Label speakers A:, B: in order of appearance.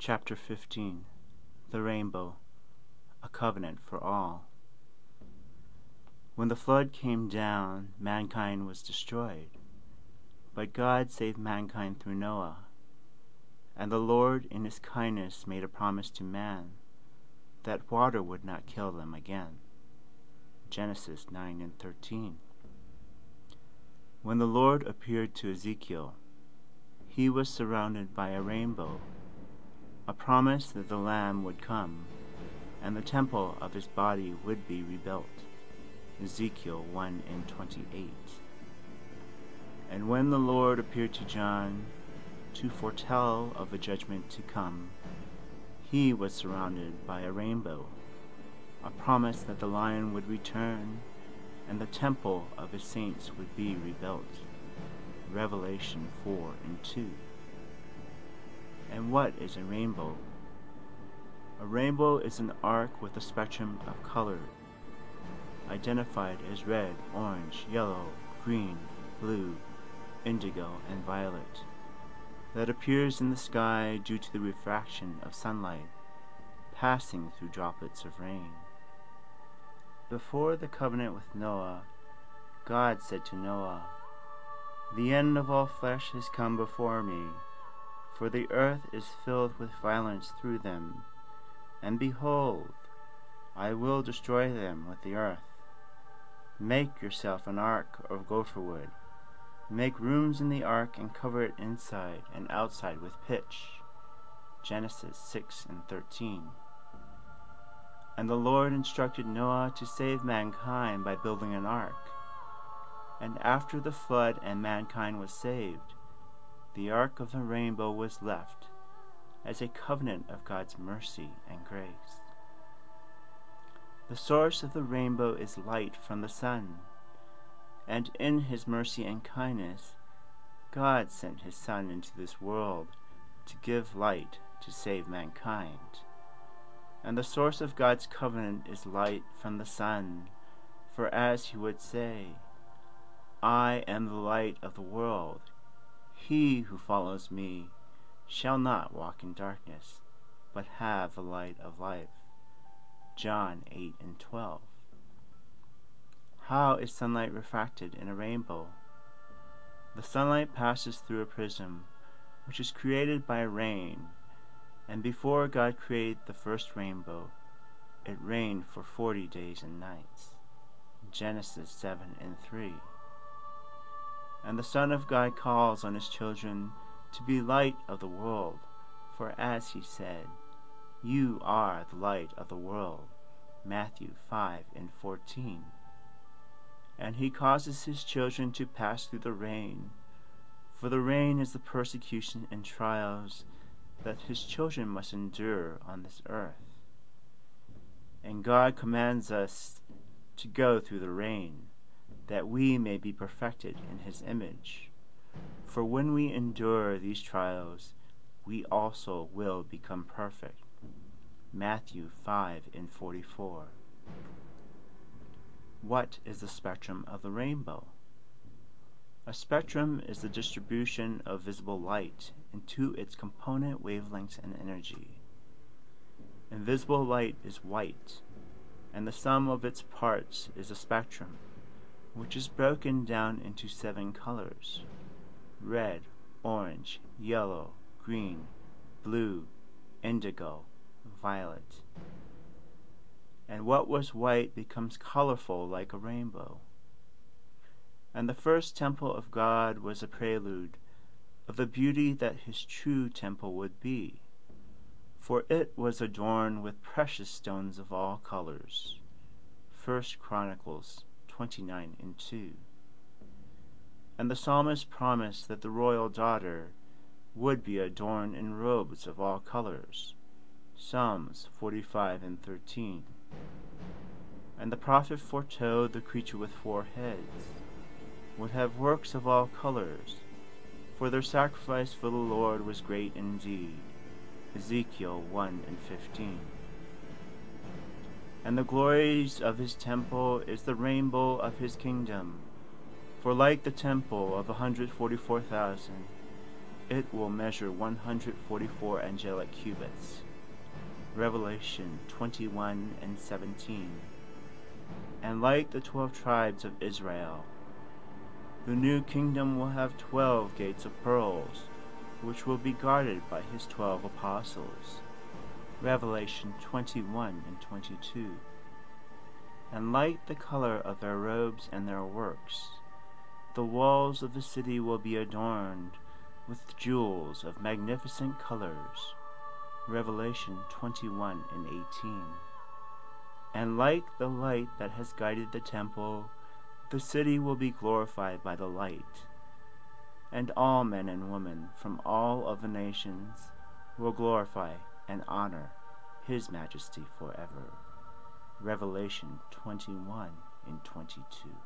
A: Chapter 15 The Rainbow, a Covenant for All. When the flood came down, mankind was destroyed. But God saved mankind through Noah. And the Lord in his kindness made a promise to man, that water would not kill them again. Genesis 9:13. When the Lord appeared to Ezekiel, he was surrounded by a rainbow, a promise that the Lamb would come, and the temple of his body would be rebuilt. Ezekiel 1:28. And when the Lord appeared to John to foretell of a judgment to come, he was surrounded by a rainbow, a promise that the Lion would return and the temple of his saints would be rebuilt. Revelation 4:2. And what is a rainbow? A rainbow is an arc with a spectrum of color, identified as red, orange, yellow, green, blue, indigo, and violet, that appears in the sky due to the refraction of sunlight passing through droplets of rain. Before the covenant with Noah, God said to Noah, "The end of all flesh has come before me, for the earth is filled with violence through them, and behold, I will destroy them with the earth. Make yourself an ark of gopher wood. Make rooms in the ark and cover it inside and outside with pitch." Genesis 6:13. And the Lord instructed Noah to save mankind by building an ark. And after the flood and mankind was saved, the ark of the rainbow was left as a covenant of God's mercy and grace. The source of the rainbow is light from the sun, and in his mercy and kindness, God sent his Son into this world to give light to save mankind. And the source of God's covenant is light from the sun, for as he would say, "I am the light of the world. He who follows me shall not walk in darkness, but have the light of life." John 8:12. How is sunlight refracted in a rainbow? The sunlight passes through a prism, which is created by rain, and before God created the first rainbow, it rained for 40 days and nights. Genesis 7:3. And the Son of God calls on his children to be light of the world, for as he said, "You are the light of the world." Matthew 5:14. And he causes his children to pass through the rain, for the rain is the persecution and trials that his children must endure on this earth. And God commands us to go through the rain, that we may be perfected in his image. For when we endure these trials, we also will become perfect. Matthew 5:44. What is the spectrum of the rainbow? A spectrum is the distribution of visible light into its component wavelengths and energy. Invisible light is white, and the sum of its parts is a spectrum, which is broken down into 7 colors: red, orange, yellow, green, blue, indigo, violet. And what was white becomes colorful like a rainbow. And the first temple of God was a prelude of the beauty that his true temple would be, for it was adorned with precious stones of all colors. 1 Chronicles 29:2. And the psalmist promised that the royal daughter would be adorned in robes of all colors. Psalms 45:13. And the prophet foretold the creature with 4 heads would have works of all colors, for their sacrifice for the Lord was great indeed. Ezekiel 1:15. And the glories of his temple is the rainbow of his kingdom, for like the temple of 144,000, It will measure 144 angelic cubits. Revelation 21:17. And like the 12 tribes of Israel, the new kingdom will have 12 gates of pearls, which will be guarded by his 12 apostles. Revelation 21:22. And like the color of their robes and their works, the walls of the city will be adorned with jewels of magnificent colors. Revelation 21:18. And like the light that has guided the temple, the city will be glorified by the light, and all men and women from all of the nations will glorify and honor his majesty forever. Revelation 21:22.